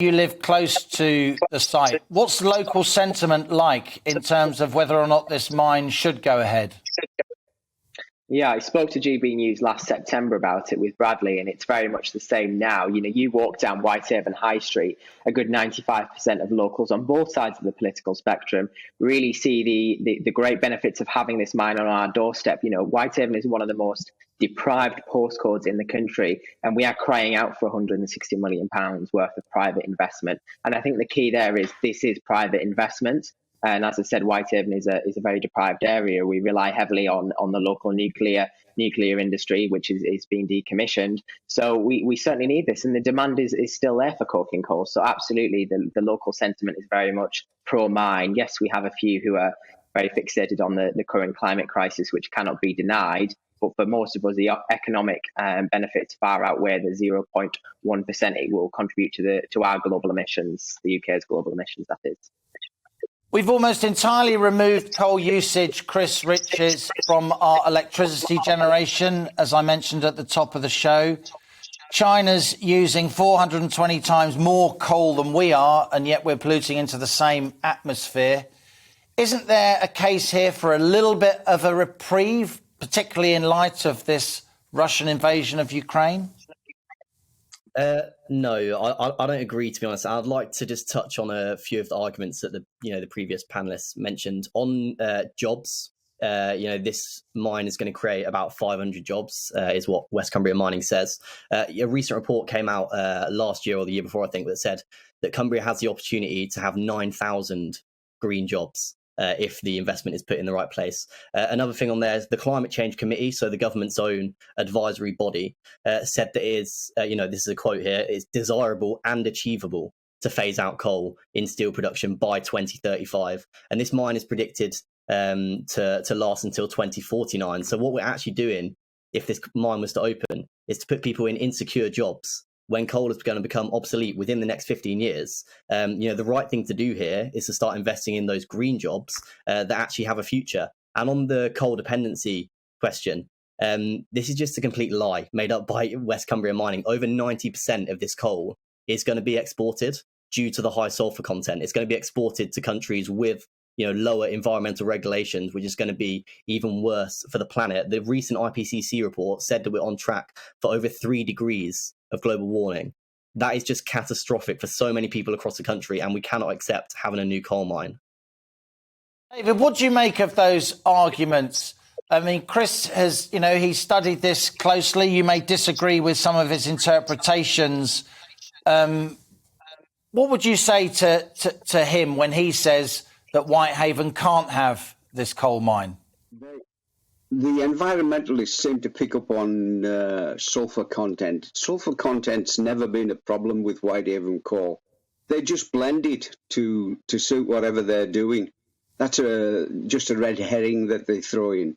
You live close to the site. What's local sentiment like in terms of whether or not this mine should go ahead? Yeah, I spoke to GBNews last September about it with Bradley, and it's very much the same now. You know, you walk down Whitehaven High Street, a good 95% of locals on both sides of the political spectrum really see the great benefits of having this mine on our doorstep. You know, Whitehaven is one of the most deprived postcodes in the country, and we are crying out for £160 million worth of private investment. And I think the key there is this is private investment. And as I said, Whitehaven is a very deprived area. We rely heavily on the local nuclear industry, which is being decommissioned. So we certainly need this, and the demand is still there for coking coal. So absolutely, the local sentiment is very much pro-mine. Yes, we have a few who are very fixated on the current climate crisis, which cannot be denied. But for most of us, the economic benefits far outweigh the 0.1% it will contribute to our global emissions, the UK's global emissions, that is. We've almost entirely removed coal usage, Chris Riches, from our electricity generation, as I mentioned at the top of the show. China's using 420 times more coal than we are, and yet we're polluting into the same atmosphere. Isn't there a case here for a little bit of a reprieve, particularly in light of this Russian invasion of Ukraine? No, I don't agree, to be honest. I'd like to just touch on a few of the arguments that the previous panelists mentioned on jobs. This mine is going to create about 500 jobs, is what West Cumbria Mining says. A recent report came out last year or the year before, I think, that said that Cumbria has the opportunity to have 9,000 green jobs if the investment is put in the right place. Another thing on there is the Climate Change Committee, so the government's own advisory body, said that it is, this is a quote here, it's desirable and achievable to phase out coal in steel production by 2035. And this mine is predicted to last until 2049. So what we're actually doing, if this mine was to open, is to put people in insecure jobs when coal is going to become obsolete within the next 15 years. The right thing to do here is to start investing in those green jobs that actually have a future. And on the coal dependency question, this is just a complete lie made up by West Cumbria Mining. Over 90% of this coal is going to be exported due to the high sulfur content. It's going to be exported to countries with lower environmental regulations, which is going to be even worse for the planet. The recent IPCC report said that we're on track for over 3 degrees of global warming. That is just catastrophic for so many people across the country, and we cannot accept having a new coal mine. David, what do you make of those arguments? I mean, Chris has, he studied this closely. You may disagree with some of his interpretations. What would you say to him when he says that Whitehaven can't have this coal mine? The environmentalists seem to pick up on sulfur content. Sulfur content's never been a problem with Whitehaven coal. They just blend it to suit whatever they're doing. That's just a red herring that they throw in.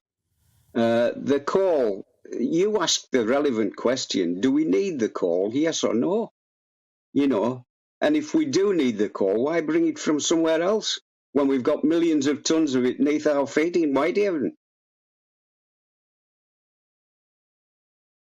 The coal, you ask the relevant question, do we need the coal, yes or no? And if we do need the coal, why bring it from somewhere else when we've got millions of tons of it beneath our feet in Whitehaven?